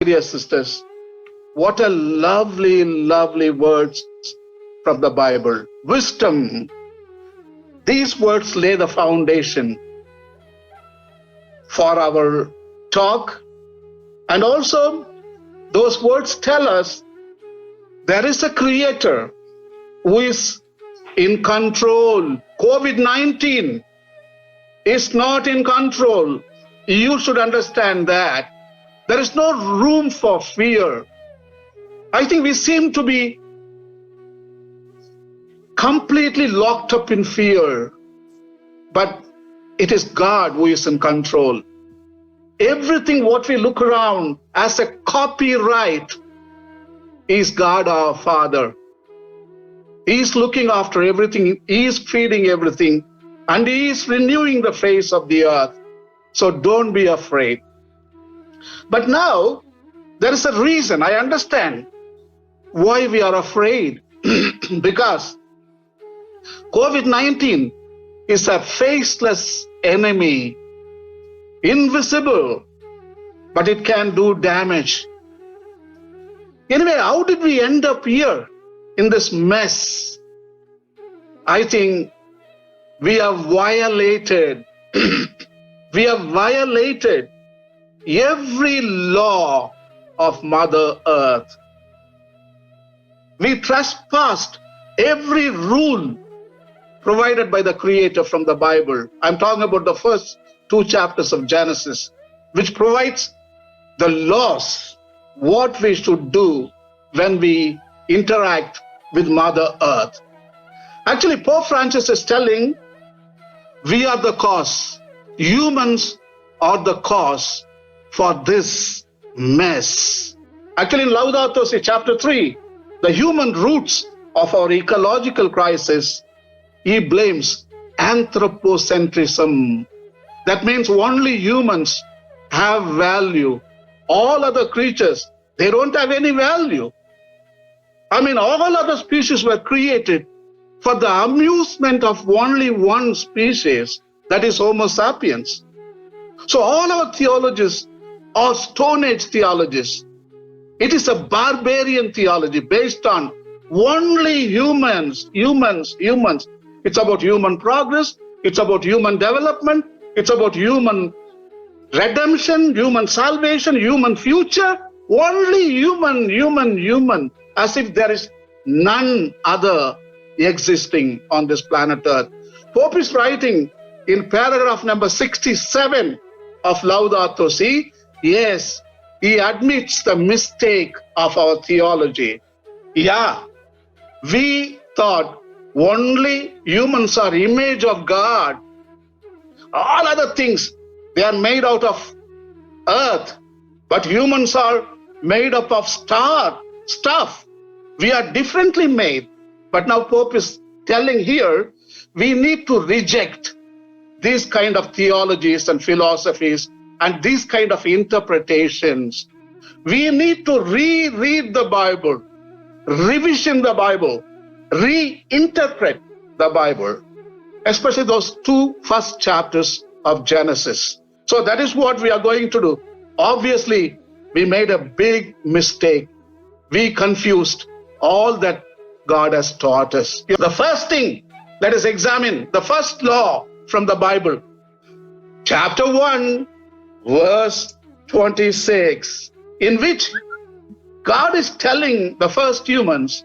dear sisters, what a lovely, lovely words from the Bible. Wisdom. These words lay the foundation for our talk. And also, those words tell us there is a creator who is in control. COVID-19 is not in control. You should understand that. There is no room for fear. I think we seem to be completely locked up in fear, but it is God who is in control. Everything what we look around as a copyright is God our Father. He is looking after everything. He is feeding everything, and He is renewing the face of the earth. So don't be afraid. But now, there is a reason. I understand why we are afraid. Because COVID-19 is a faceless enemy, invisible, but it can do damage. Anyway, how did we end up here in this mess? I think we have violated every law of Mother Earth. We trespassed every rule provided by the Creator from the Bible. I'm talking about the first 2 chapters of Genesis, which provides the laws, what we should do when we interact with Mother Earth. Actually, Pope Francis is telling we are the cause. Humans are the cause for this mess. Actually, in Laudato Si, chapter 3, the human roots of our ecological crisis, he blames anthropocentrism. That means only humans have value. All other creatures, they don't have any value. I mean, all other species were created for the amusement of only one species, that is Homo sapiens. So all our theologies are Stone Age theologies. It is a barbarian theology based on only humans. It's about human progress. It's about human development. It's about human redemption, human salvation, human future. Only human, as if there is none other existing on this planet Earth. Pope is writing in paragraph number 67 of Laudato Si, yes, he admits the mistake of our theology. Yeah, we thought only humans are image of God. All other things, they are made out of earth, but humans are made up of stuff. We are differently made. But now Pope is telling here, we need to reject these kind of theologies and philosophies and these kind of interpretations. We need to reread the Bible, revision the Bible, reinterpret the Bible, especially those 2 first chapters of Genesis. So that is what we are going to do. Obviously, we made a big mistake. We confused all that God has taught us. The first thing, let us examine the first law from the Bible. Chapter 1, verse 26, in which God is telling the first humans,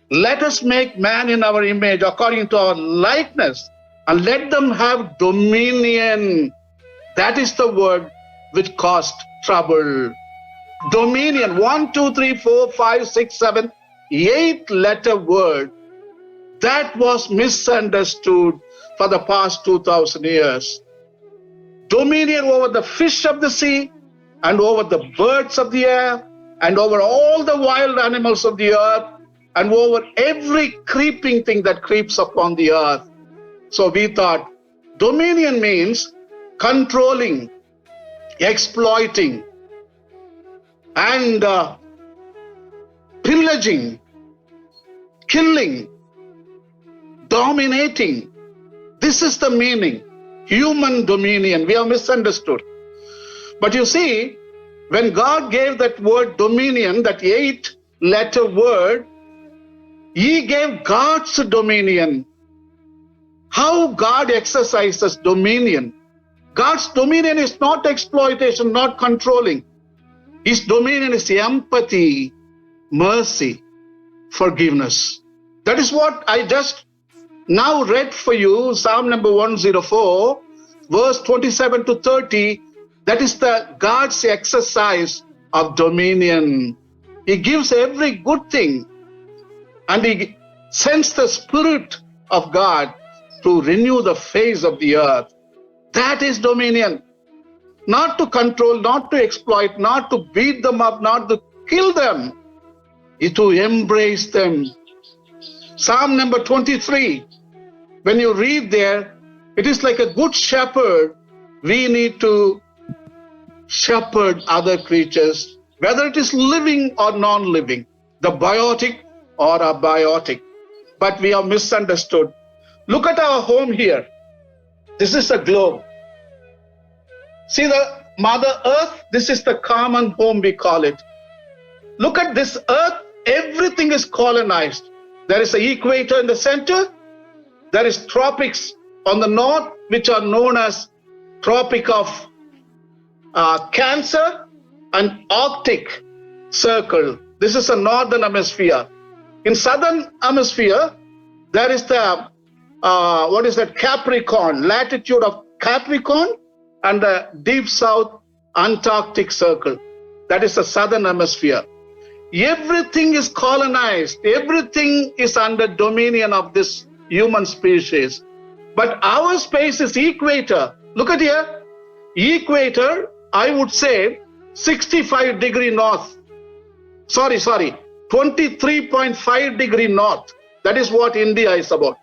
let us make man in our image according to our likeness and let them have dominion. That is the word which caused trouble. Dominion, 1, 2, 3, 4, 5, 6, 7, 8-letter word that was misunderstood for the past 2,000 years. Dominion over the fish of the sea and over the birds of the air and over all the wild animals of the earth and over every creeping thing that creeps upon the earth. So we thought dominion means controlling, exploiting, and pillaging, killing, dominating. This is the meaning. Human dominion. We have misunderstood. But you see, When God gave that word dominion, that 8-letter word, he gave God's dominion. How God exercises dominion. God's dominion is not exploitation, not controlling. His dominion is empathy, mercy, forgiveness. That is what I just now read for you, Psalm number 104, verse 27 to 30. That is the God's exercise of dominion. He gives every good thing, and he sends the Spirit of God to renew the face of the earth. That is dominion. Not to control, not to exploit, not to beat them up, not to kill them, is to embrace them. Psalm number 23, when you read there, it is like a good shepherd. We need to shepherd other creatures, whether it is living or non-living, the biotic or abiotic. But we are misunderstood. Look at our home here. This is a globe. See the Mother Earth? This is the common home, we call it. Look at this earth. Everything is colonized. There is an equator in the center. There is tropics on the north, which are known as Tropic of Cancer and Arctic Circle. This is a northern hemisphere. In southern hemisphere, there is the Capricorn, latitude of Capricorn, and the deep south Antarctic Circle. That is the southern hemisphere. Everything is colonized. Everything is under dominion of this human species. But our space is equator. Look at here. Equator, I would say 65 degree north. Sorry, 23.5 degree north. That is what India is about.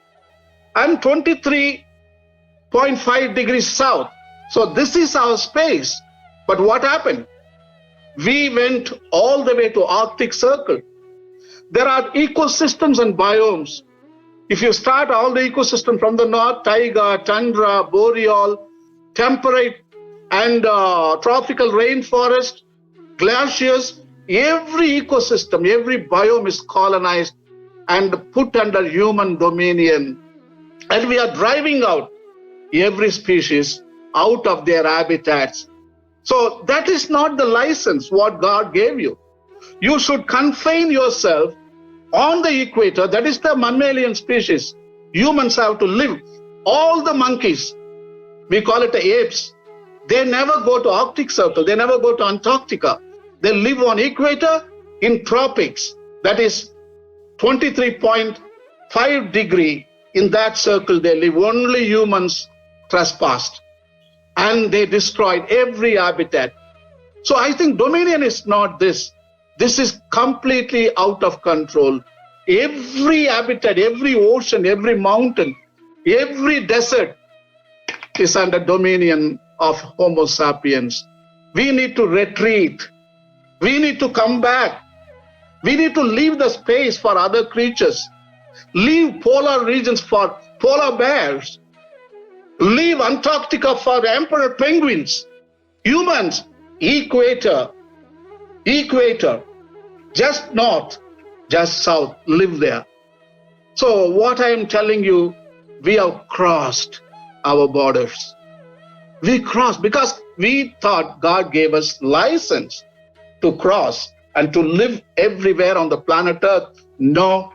And 23.5 degrees south. So this is our space. But what happened? We went all the way to Arctic Circle. There are ecosystems and biomes. If you start all the ecosystem from the north, taiga, tundra, boreal, temperate and tropical rainforest, glaciers, every ecosystem, every biome is colonized and put under human dominion. And we are driving out every species out of their habitats. So that is not the license what God gave you. You should confine yourself on the equator. That is the mammalian species. Humans have to live. All the monkeys, we call it the apes, they never go to Arctic Circle. They never go to Antarctica. They live on equator in tropics. That is 23.5 degree. In that circle they live. Only humans trespassed. And they destroyed every habitat. So I think dominion is not this. This is completely out of control. Every habitat, every ocean, every mountain, every desert is under dominion of Homo sapiens. We need to retreat. We need to come back. We need to leave the space for other creatures. Leave polar regions for polar bears. Leave Antarctica for emperor penguins. Humans, equator, just north, just south, live there. So what I am telling you, we have crossed our borders. We crossed because we thought God gave us license to cross and to live everywhere on the planet Earth. No.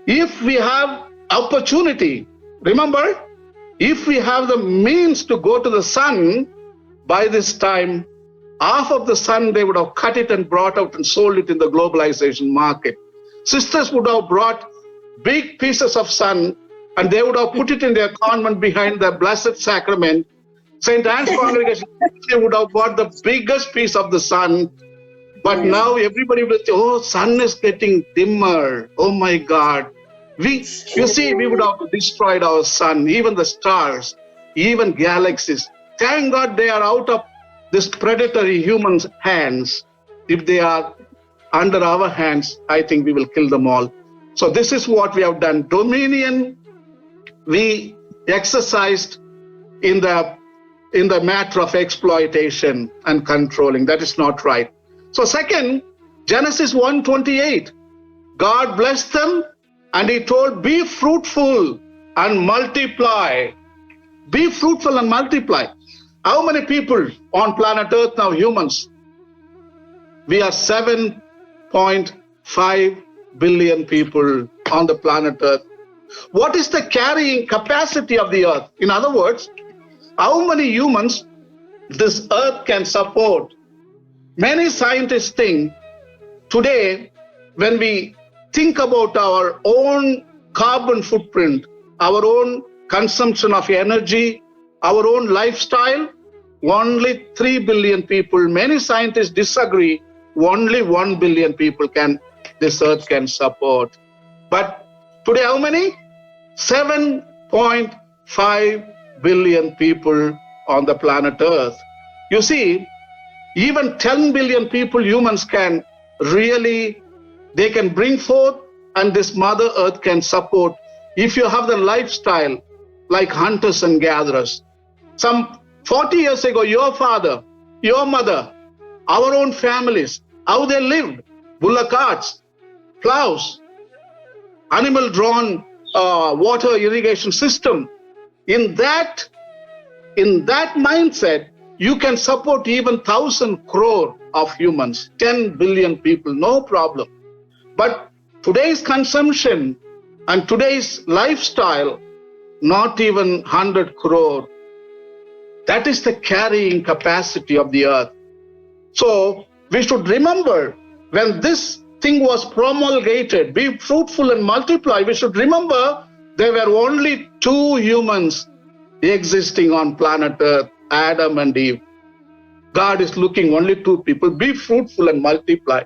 If we have opportunity, remember, if we have the means to go to the sun, by this time, half of the sun, they would have cut it and brought out and sold it in the globalization market. Sisters would have brought big pieces of sun and they would have put it in their convent behind the Blessed Sacrament. St. Anne's congregation, they would have bought the biggest piece of the sun. But now everybody will say, oh, sun is getting dimmer. Oh my God. You see, we would have destroyed our sun, even the stars, even galaxies. Thank God they are out of this predatory human hands. If they are under our hands, I think we will kill them all. So this is what we have done. Dominion, we exercised in the in the matter of exploitation and controlling. That is not right. So second, Genesis 1:28, God blessed them and he told, be fruitful and multiply. Be fruitful and multiply. How many people on planet Earth now, humans? We are 7.5 billion people on the planet Earth. What is the carrying capacity of the Earth? In other words, how many humans this Earth can support? Many scientists think today, when we think about our own carbon footprint, our own consumption of energy, our own lifestyle, only 3 billion people. Many scientists disagree. Only 1 billion people this Earth can support. But today, how many? 7.5 billion people on the planet Earth. You see, even 10 billion people, humans can really, they can bring forth, and this Mother Earth can support if you have the lifestyle like hunters and gatherers. Some 40 years ago, your father, your mother, our own families, how they lived, bullock carts, plows, animal-drawn water irrigation system. In that mindset, you can support even 1,000 crore of humans, 10 billion people, no problem. But today's consumption and today's lifestyle, not even 100 crore. That is the carrying capacity of the Earth. So we should remember, when this thing was promulgated, be fruitful and multiply, we should remember there were only 2 humans existing on planet Earth, Adam and Eve. God is looking only 2 people, be fruitful and multiply.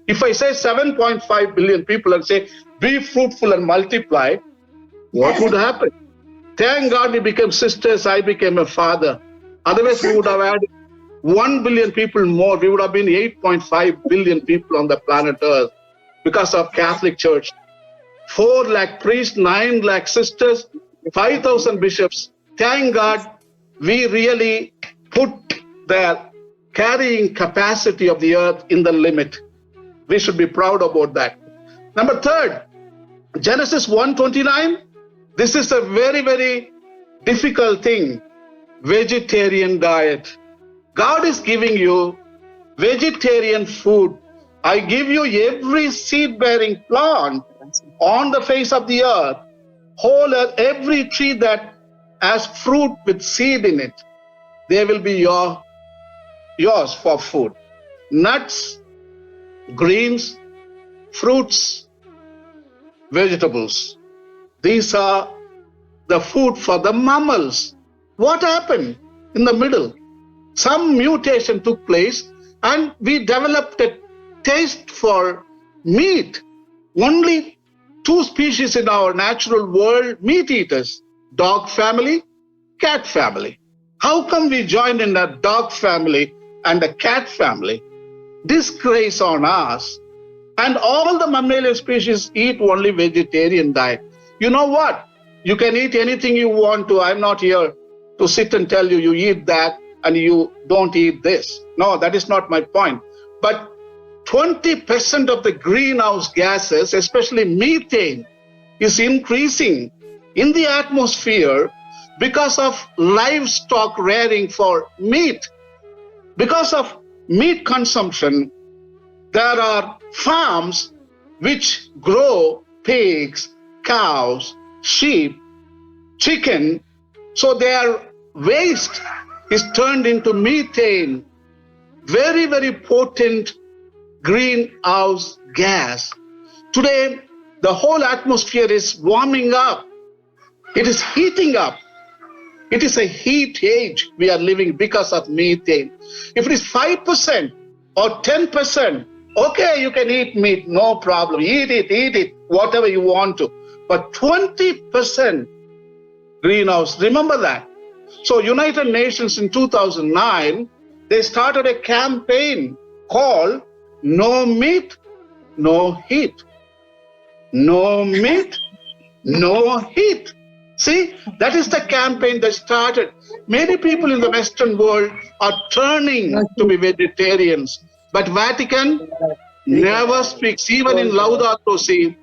If I say 7.5 billion people and say, be fruitful and multiply, what would happen? Thank God we became sisters, I became a father. Otherwise, we would have had 1 billion people more. We would have been 8.5 billion people on the planet Earth because of Catholic Church. 4 lakh priests, 9 lakh sisters, 5,000 bishops. Thank God we really put the carrying capacity of the Earth in the limit. We should be proud about that. Number 3, Genesis 1:29. This is a very, very difficult thing. Vegetarian diet. God is giving you vegetarian food. I give you every seed-bearing plant on the face of the earth, whole earth, every tree that has fruit with seed in it, they will be yours for food. Nuts, greens, fruits, vegetables. These are the food for the mammals. What happened in the middle? Some mutation took place and we developed a taste for meat. Only 2 species in our natural world, meat eaters, dog family, cat family. How come we joined in a dog family and a cat family? Disgrace on us. And all the mammalian species eat only vegetarian diet. You know what? You can eat anything you want to. I'm not here to sit and tell you, you eat that and you don't eat this. No, that is not my point. But 20% of the greenhouse gases, especially methane, is increasing in the atmosphere because of livestock rearing for meat. Because of meat consumption, there are farms which grow pigs, cows, sheep, chicken. So their waste is turned into methane, very, very potent greenhouse gas. Today, the whole atmosphere is warming up. It is heating up. It is a heat age we are living because of methane. If it is 5% or 10%, okay, you can eat meat, no problem. Eat it, whatever you want to. But 20% greenhouse, remember that. So United Nations in 2009, they started a campaign called No Meat, No Heat. No meat, no heat. See, that is the campaign that started. Many people in the Western world are turning to be vegetarians, but Vatican never speaks. Even in Laudato Si,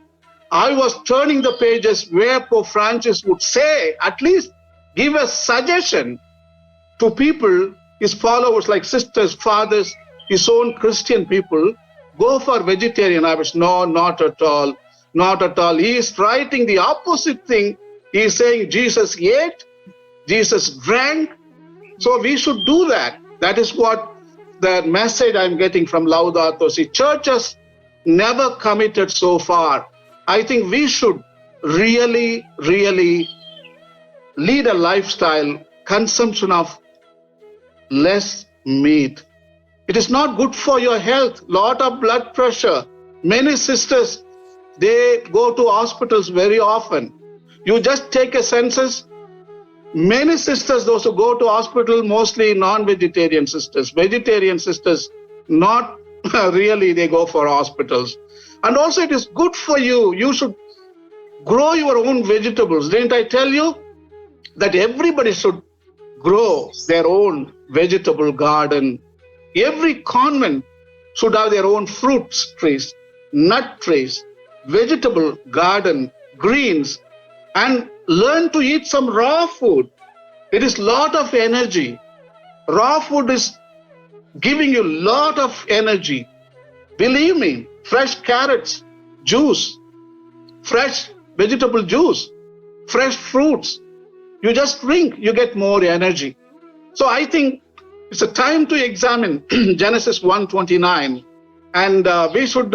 I was turning the pages where Pope Francis would say, at least give a suggestion to people, his followers like sisters, fathers, his own Christian people, go for vegetarian. I was, no, not at all. Not at all. He is writing the opposite thing. He is saying Jesus ate, Jesus drank. So we should do that. That is what the message I'm getting from Laudato Si. Churches never committed so far. I think we should really, really lead a lifestyle, consumption of less meat. It is not good for your health. Lot of blood pressure. Many sisters, they go to hospitals very often. You just take a census. Many sisters, those who go to hospital, mostly non-vegetarian sisters. Vegetarian sisters, not really, they go for hospitals. And also it is good for you. You should grow your own vegetables. Didn't I tell you that everybody should grow their own vegetable garden? Every convent should have their own fruits trees, nut trees, vegetable garden, greens, and learn to eat some raw food. It is lot of energy. Raw food is giving you lot of energy. Believe me, fresh carrots, juice, fresh vegetable juice, fresh fruits. You just drink, you get more energy. So I think it's a time to examine Genesis 1:29, and we should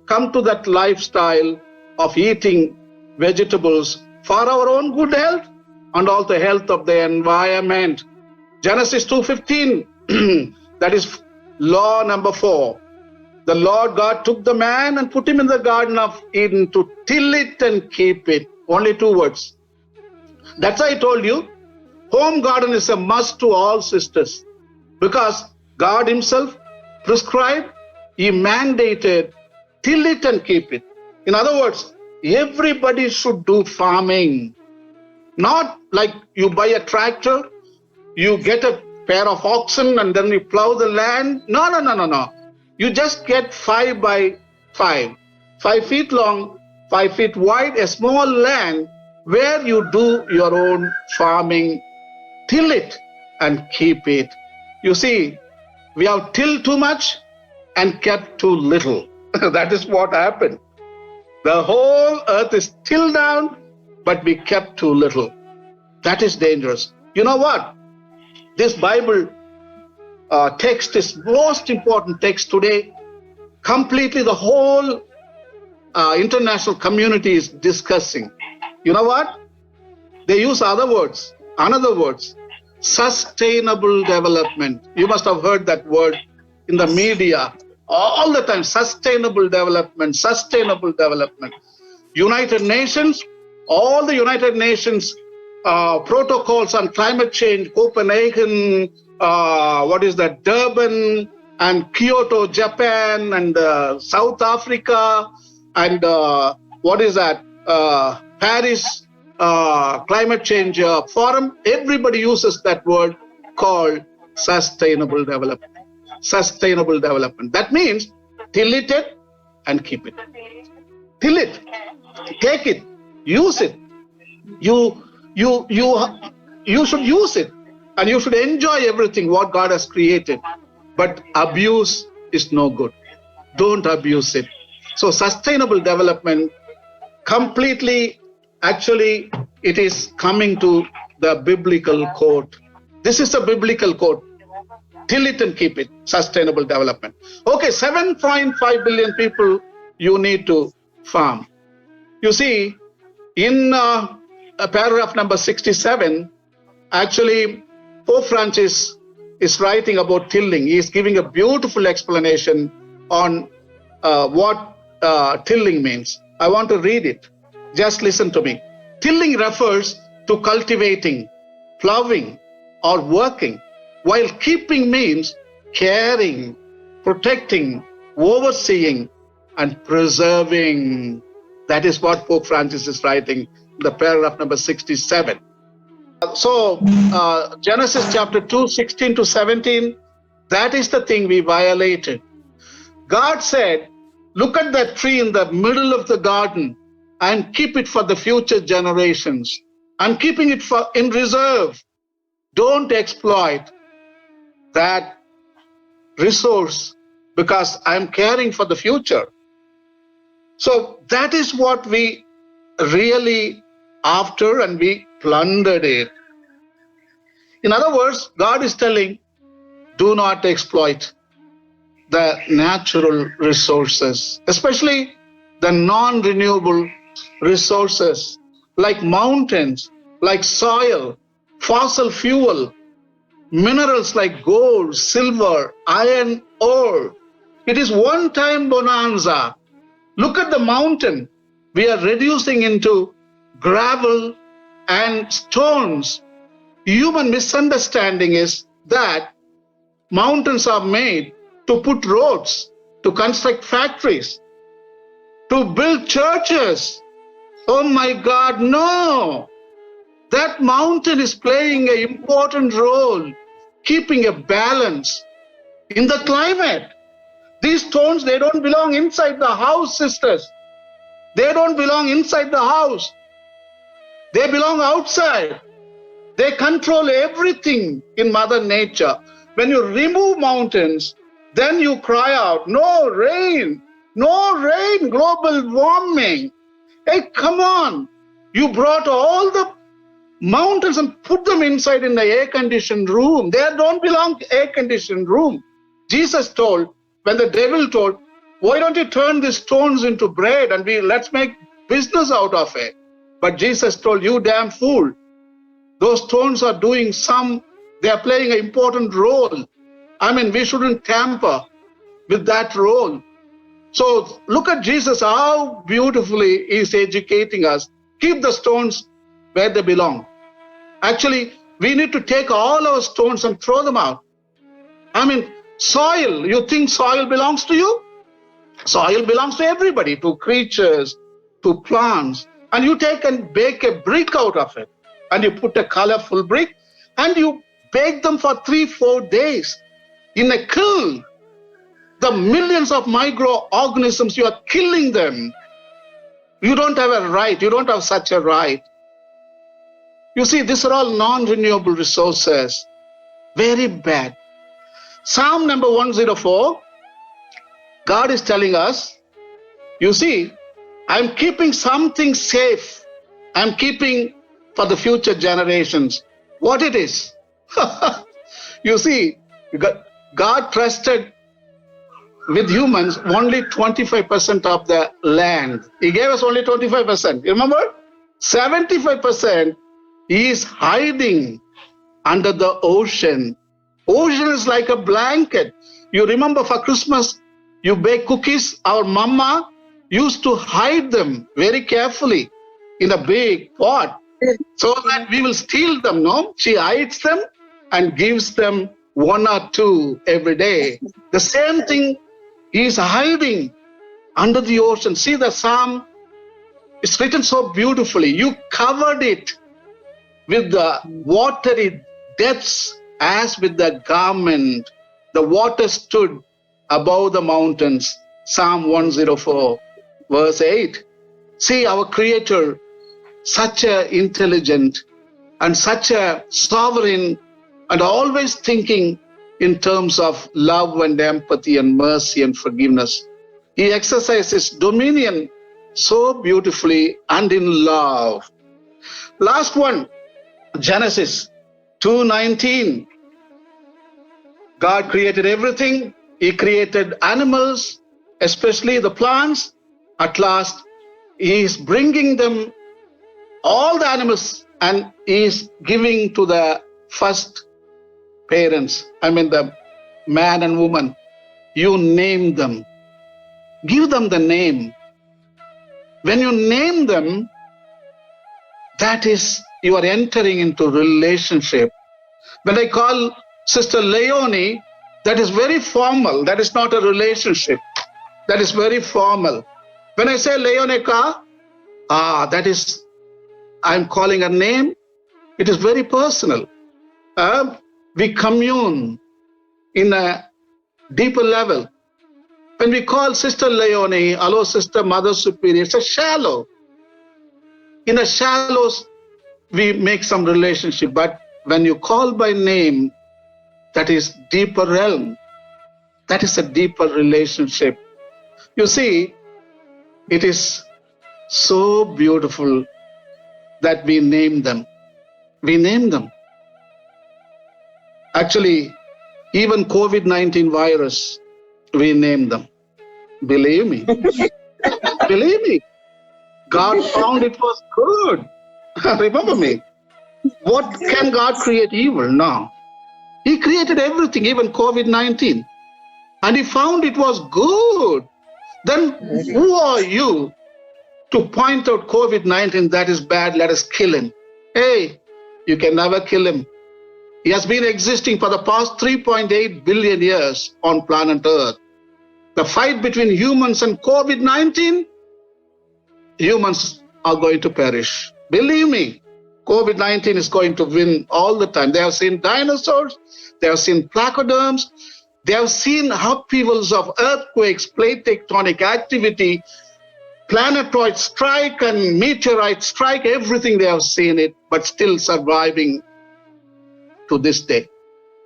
come to that lifestyle of eating vegetables for our own good health and also health of the environment. Genesis 2:15, that is law number 4. The Lord God took the man and put him in the Garden of Eden to till it and keep it. Only 2 words. That's why I told you, home garden is a must to all sisters, because God himself prescribed, he mandated, till it and keep it. In other words, everybody should do farming. Not like you buy a tractor, you get a pair of oxen and then you plow the land. No. You just get 5 by 5, 5 feet long, 5 feet wide, a small land where you do your own farming. Till it and keep it. You see, we have tilled too much and kept too little. That is what happened. The whole earth is tilled down, but we kept too little. That is dangerous. You know what? This Bible text is most important text today. Completely the whole international community is discussing. You know what? They use other words, another words. Sustainable development. You must have heard that word in the media all the time. Sustainable development, sustainable development. United Nations, all the United Nations protocols on climate change, Copenhagen, Durban and Kyoto, Japan, and South Africa, and Paris climate change forum. Everybody uses that word called sustainable development. Sustainable development. That means till it and keep it. Till it, take it, use it. You should use it, and you should enjoy everything what God has created. But abuse is no good. Don't abuse it. So sustainable development completely, actually, it is coming to the biblical quote. This is the biblical quote. Till it and keep it. Sustainable development. Okay, 7.5 billion people you need to farm. You see, in paragraph number 67, actually, Pope Francis is writing about tilling. He is giving a beautiful explanation on what tilling means. I want to read it. Just listen to me. Tilling refers to cultivating, plowing, or working, while keeping means caring, protecting, overseeing, and preserving. That is what Pope Francis is writing the paragraph number 67. So Genesis chapter 2, 16 to 17, that is the thing we violated. God said, look at that tree in the middle of the garden and keep it for the future generations. I'm keeping it in reserve. Don't exploit that resource because I'm caring for the future. So that is what we really after, and we plundered it. In other words, God is telling, do not exploit the natural resources, especially the non-renewable resources like mountains, like soil, fossil fuel, minerals like gold, silver, iron, ore. It is one-time bonanza. Look at the mountain. We are reducing into gravel and stones. Human misunderstanding is that mountains are made to put roads, to construct factories, to build churches. Oh my God, no! That mountain is playing an important role, keeping a balance in the climate. These stones, they don't belong inside the house, sisters. They don't belong inside the house. They belong outside. They control everything in Mother Nature. When you remove mountains, then you cry out, no rain, global warming. Hey, come on. You brought all the mountains and put them inside in the air-conditioned room. They don't belong to air-conditioned room. Jesus told, when the devil told, why don't you turn these stones into bread and let's make business out of it? But Jesus told, you damn fool. Those stones are they are playing an important role. I mean, we shouldn't tamper with that role. So look at Jesus, how beautifully he is educating us. Keep the stones where they belong. Actually, we need to take all our stones and throw them out. I mean, soil, you think soil belongs to you? Soil belongs to everybody, to creatures, to plants. And you take and bake a brick out of it. And you put a colorful brick and you bake them for 3-4 days in a kiln. The millions of microorganisms, you are killing them. You don't have a right. You don't have such a right. You see, these are all non-renewable resources. Very bad. Psalm number 104, God is telling us, you see, I'm keeping something safe. I'm keeping for the future generations. What it is? You see, God trusted with humans only 25% of the land. He gave us only 25%. You remember? 75% is hiding under the ocean. Ocean is like a blanket. You remember for Christmas, you bake cookies. Our mama used to hide them very carefully in a big pot so that we will steal them, no? She hides them and gives them 1 or 2 every day. The same thing is hiding under the ocean. See the psalm, it's written so beautifully. You covered it with the watery depths as with the garment. The water stood above the mountains. Psalm 104, verse 8. See our Creator, such a intelligent and such a sovereign and always thinking in terms of love and empathy and mercy and forgiveness. He exercises dominion so beautifully and in love. Last one, Genesis 2:19. God created everything. He created animals, especially the plants. At last, he is bringing them, all the animals, and he is giving to the first parents. I mean the man and woman. You name them. Give them the name. When you name them, that is, you are entering into relationship. When I call Sister Leonie, that is very formal. That is not a relationship. That is very formal. When I say Leoneka, that is I'm calling a name, it is very personal. We commune in a deeper level. When we call Sister Leonie, hello Sister Mother Superior, it's a shallow. In the shallows, we make some relationship, but when you call by name, that is deeper realm. That is a deeper relationship. You see, it is so beautiful that we name them. We name them. Actually, even COVID-19 virus, we name them. Believe me. Believe me. God found it was good. Remember me. What can God create evil? No. He created everything, even COVID-19. And he found it was good. Then who are you to point out COVID-19 that is bad, let us kill him? Hey, you can never kill him. He has been existing for the past 3.8 billion years on planet Earth. The fight between humans and COVID-19, humans are going to perish. Believe me, COVID-19 is going to win all the time. They have seen dinosaurs, they have seen placoderms, they have seen upheavals of earthquakes, plate tectonic activity, planetoid strike and meteorite strike, everything they have seen it, but still surviving to this day.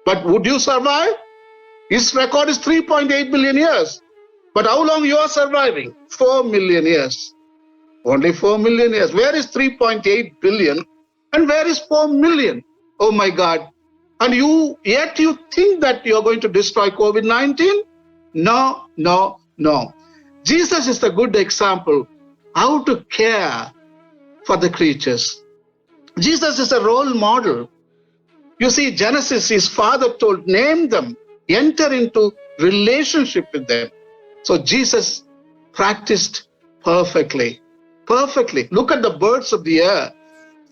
But would you survive? His record is 3.8 billion years. But how long you are surviving? 4 million years. Only 4 million years. Where is 3.8 billion? And where is 4 million? Oh my God. And yet you think that you are going to destroy COVID-19? No, no, no. Jesus is a good example how to care for the creatures. Jesus is a role model. You see, Genesis, his father told, name them, enter into relationship with them. So Jesus practiced perfectly. Perfectly. Look at the birds of the air.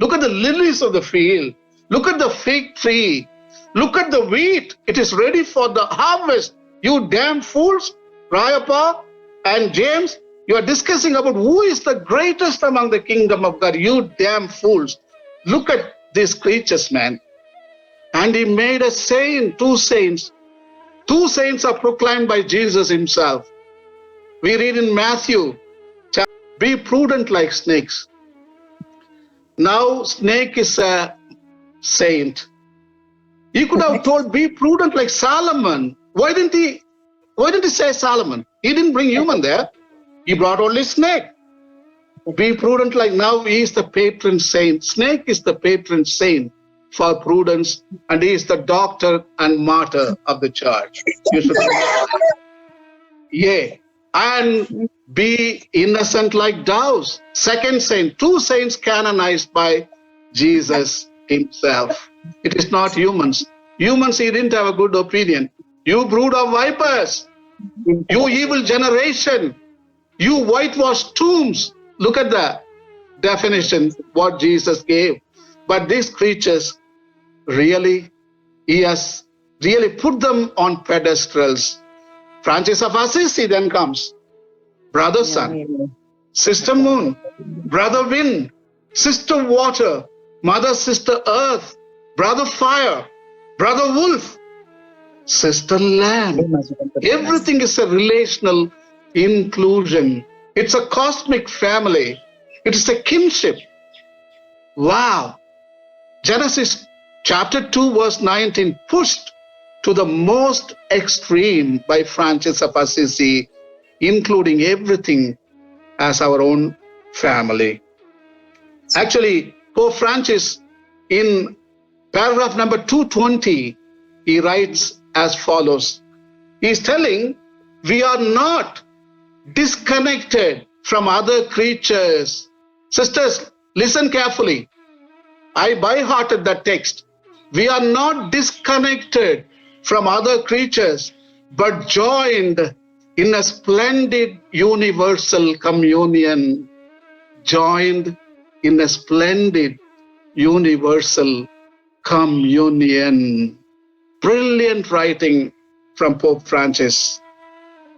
Look at the lilies of the field. Look at the fig tree. Look at the wheat. It is ready for the harvest. You damn fools, Rayappa and James, you are discussing about who is the greatest among the kingdom of God. You damn fools. Look at these creatures, man. And he made a saint, two saints. Two saints are proclaimed by Jesus himself. We read in Matthew, be prudent like snakes. Now snake is a saint. He could have told, be prudent like Solomon. Why didn't he say Solomon? He didn't bring human there. He brought only snake. Be prudent like, now he is the patron saint. Snake is the patron saint for prudence, and he is the doctor and martyr of the church. You should yeah. And be innocent like doves. Second saint, two saints canonized by Jesus himself. It is not humans. Humans, he didn't have a good opinion. You brood of vipers, you evil generation, you whitewashed tombs. Look at the definition, what Jesus gave. But these creatures, really, he has really put them on pedestals. Francis of Assisi then comes. Brother Sun, Sister Moon, Brother Wind, Sister Water, Mother Sister Earth, Brother Fire, Brother Wolf, Sister Land. Everything is a relational inclusion. It's a cosmic family. It is a kinship. Wow. Genesis chapter 2 verse 19 pushed to the most extreme by Francis of Assisi, including everything as our own family. Actually, Pope Francis, in paragraph number 220, he writes as follows. He is telling, we are not disconnected from other creatures. Sisters, listen carefully. I by-hearted that text. We are not disconnected from other creatures, but joined in a splendid universal communion. Joined in a splendid universal communion. Brilliant writing from Pope Francis.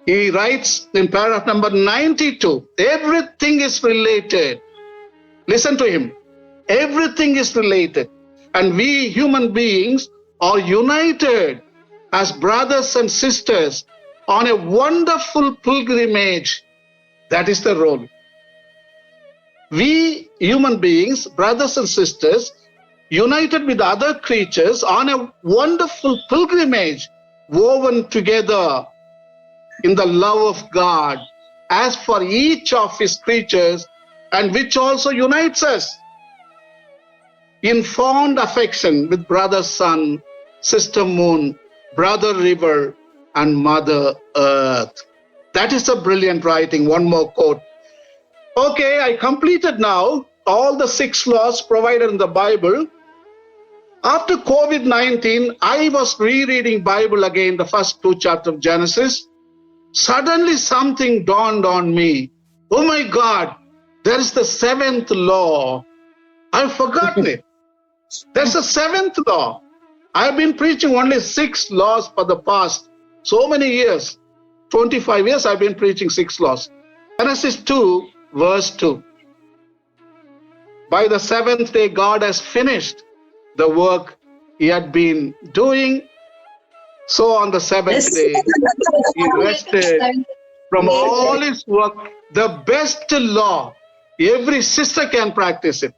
He writes in paragraph number 92, everything is related. Listen to him. Everything is related. And we human beings are united as brothers and sisters on a wonderful pilgrimage. That is the role. We human beings, brothers and sisters, united with other creatures on a wonderful pilgrimage, woven together in the love of God, as for each of his creatures, and which also unites us in fond affection with brother sun, sister moon, brother river, and mother earth. That is a brilliant writing. One more quote. Okay, I completed now all the 6 laws provided in the Bible. After COVID-19, I was rereading Bible again, the first 2 chapters of Genesis. Suddenly something dawned on me. Oh my God, there is the 7th law. I've forgotten it. There's a 7th law. I've been preaching only 6 laws for the past so many years. 25 years I've been preaching 6 laws. Genesis 2, verse 2. By the 7th day, God has finished the work he had been doing. So on the 7th day, he rested from all his work. The best law. Every sister can practice it.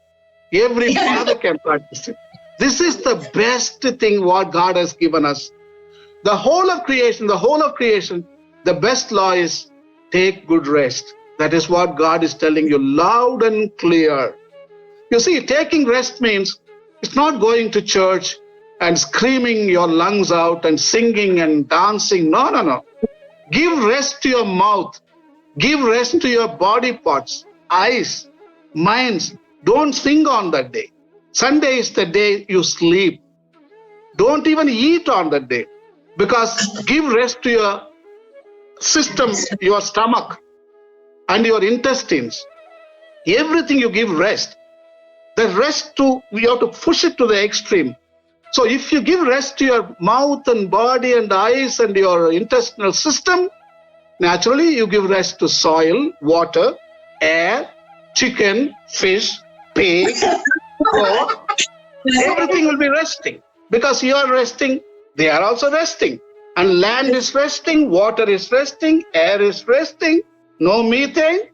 Every father can practice it. This is the best thing what God has given us. The whole of creation, the best law is take good rest. That is what God is telling you loud and clear. You see, taking rest means it's not going to church and screaming your lungs out and singing and dancing. No, no, no. Give rest to your mouth. Give rest to your body parts, eyes, minds. Don't sing on that day. Sunday is the day you sleep. Don't even eat on that day, because give rest to your system, your stomach and your intestines. Everything you give rest. The rest you have to push it to the extreme. So if you give rest to your mouth and body and eyes and your intestinal system, naturally you give rest to soil, water, air, chicken, fish, pig, pork. Everything will be resting, because you are resting, they are also resting. And land is resting, water is resting, air is resting, no methane.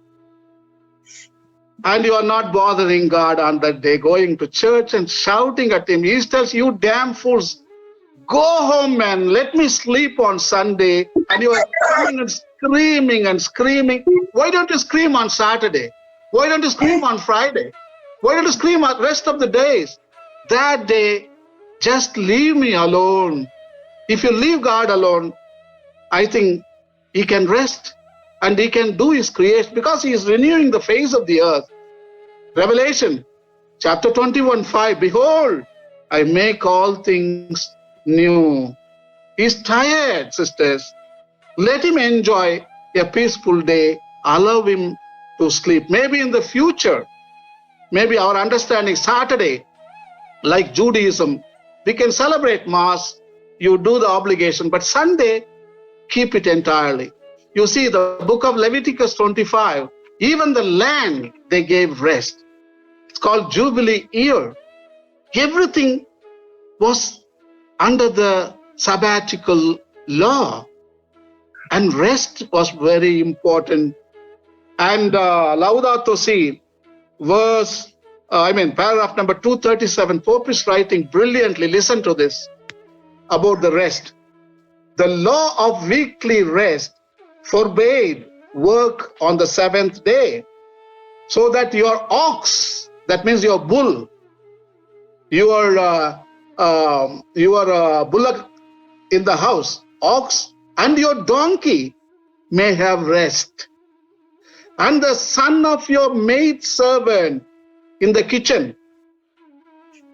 And you are not bothering God on that day, going to church and shouting at him. He tells you, damn fools, go home, man, let me sleep on Sunday. And you are coming and screaming and screaming. Why don't you scream on Saturday? Why don't you scream on Friday? Why don't you scream the rest of the days? That day, just leave me alone. If you leave God alone, I think he can rest and he can do his creation, because he is renewing the face of the earth. Revelation chapter 21:5, behold, I make all things new. He's tired, sisters. Let him enjoy a peaceful day. Allow him to sleep. Maybe in the future, maybe our understanding Saturday, like Judaism, we can celebrate Mass, you do the obligation, but Sunday, keep it entirely. You see, the book of Leviticus 25, even the land, they gave rest. It's called Jubilee year. Everything was under the sabbatical law, and rest was very important. And Laudato Si, paragraph number 237, Pope is writing brilliantly. Listen to this about the rest. The law of weekly rest forbade work on the 7th day, so that your ox, that means your bull, your bullock in the house, ox, and your donkey may have rest. And the son of your maid servant in the kitchen,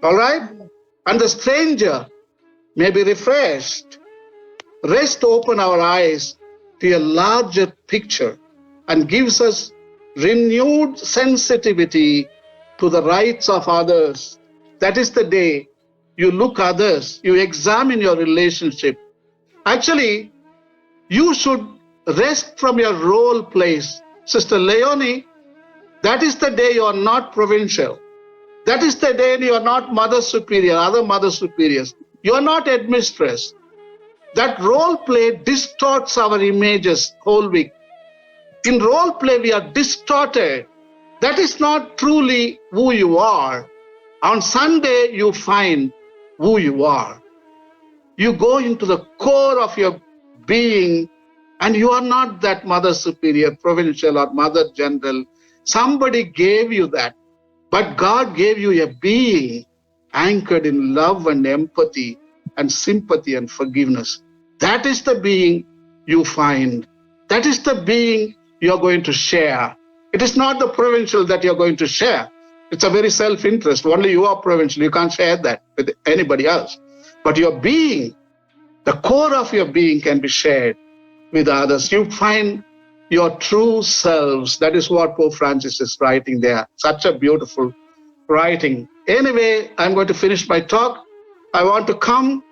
all right? And the stranger may be refreshed. Rest open our eyes to a larger picture and gives us renewed sensitivity to the rights of others. That is the day you look others, you examine your relationship. Actually, you should rest from your role plays. Sister Leonie, that is the day you are not provincial. That is the day you are not mother superior, other mother superiors. You are not headmistress. That role play distorts our images whole week. In role play, we are distorted. That is not truly who you are. On Sunday, you find who you are. You go into the core of your being, and you are not that mother superior, provincial, or mother general. Somebody gave you that. But God gave you a being anchored in love and empathy and sympathy and forgiveness. That is the being you find. That is the being you're going to share. It is not the provincial that you're going to share. It's a very self-interest. Only you are provincial. You can't share that with anybody else. But your being, the core of your being can be shared with others. You find your true selves. That is what Pope Francis is writing there. Such a beautiful writing. Anyway, I'm going to finish my talk. I want to come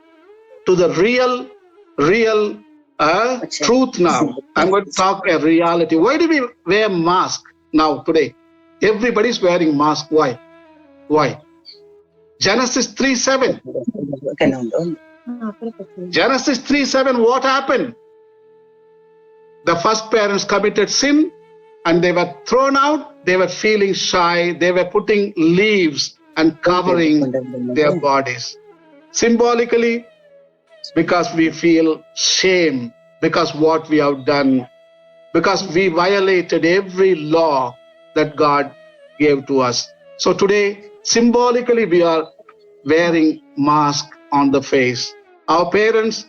to the real truth now. I'm going to talk a reality. Why do we wear mask now today? Everybody's wearing mask. Why? Why? Genesis 3:7. Genesis 3:7, what happened? The first parents committed sin and they were thrown out. They were feeling shy. They were putting leaves and covering their bodies. Symbolically, because we feel shame, because what we have done, because we violated every law that God gave to us. So today, symbolically, we are wearing mask on the face. Our parents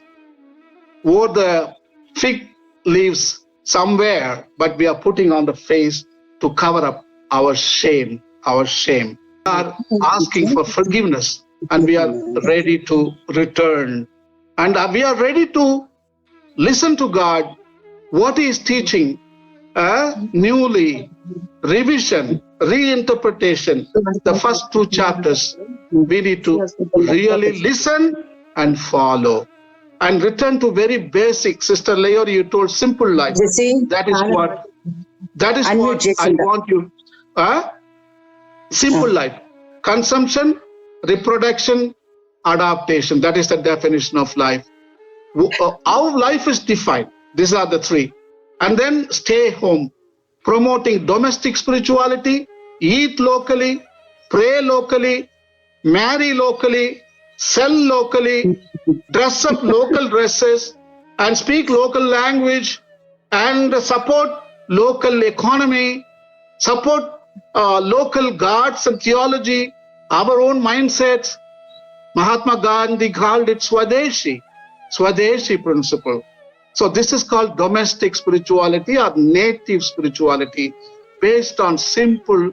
wore the fig leaves somewhere, but we are putting on the face to cover up our shame, our shame. We are asking for forgiveness and we are ready to return. And we are ready to listen to God, what He is teaching, newly, revision, reinterpretation. The first 2 chapters, we need to really listen and follow. And return to very basic. Sister Leor, you told simple life. That is what I want you. Simple life. Consumption, reproduction, adaptation. That is the definition of life. Our life is defined. These are the 3. And then stay home. Promoting domestic spirituality, eat locally, pray locally, marry locally, sell locally, dress up local dresses, and speak local language, and support local economy, support local gods and theology, our own mindsets. Mahatma Gandhi called it Swadeshi principle. So this is called domestic spirituality or native spirituality based on simple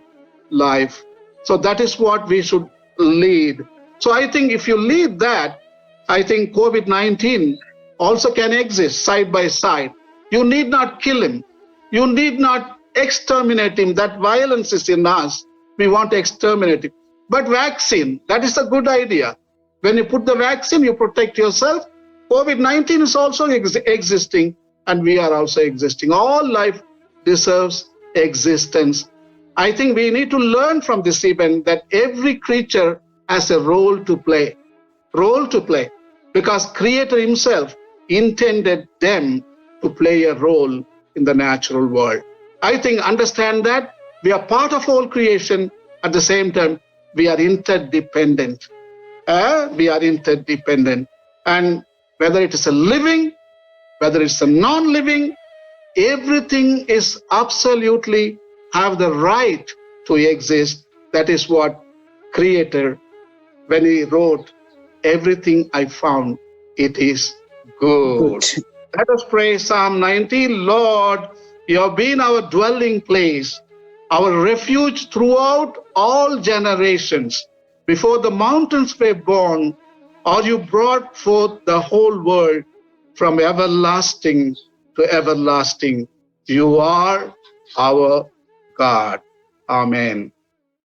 life. So that is what we should lead. So I think if you lead that, I think COVID-19 also can exist side by side. You need not kill him. You need not exterminate him. That violence is in us. We want to exterminate him. But vaccine, that is a good idea. When you put the vaccine, you protect yourself. COVID-19 is also existing, and we are also existing. All life deserves existence. I think we need to learn from this event that every creature has a role to play. Because Creator Himself intended them to play a role in the natural world. I think understand that we are part of all creation. At the same time, we are interdependent. And whether it is a living, whether it's a non-living, everything is absolutely have the right to exist. That is what Creator, when He wrote, everything I found, it is good. Let us pray Psalm 90. Lord, You have been our dwelling place, our refuge throughout all generations. Before the mountains were born, or You brought forth the whole world from everlasting to everlasting. You are our God. Amen.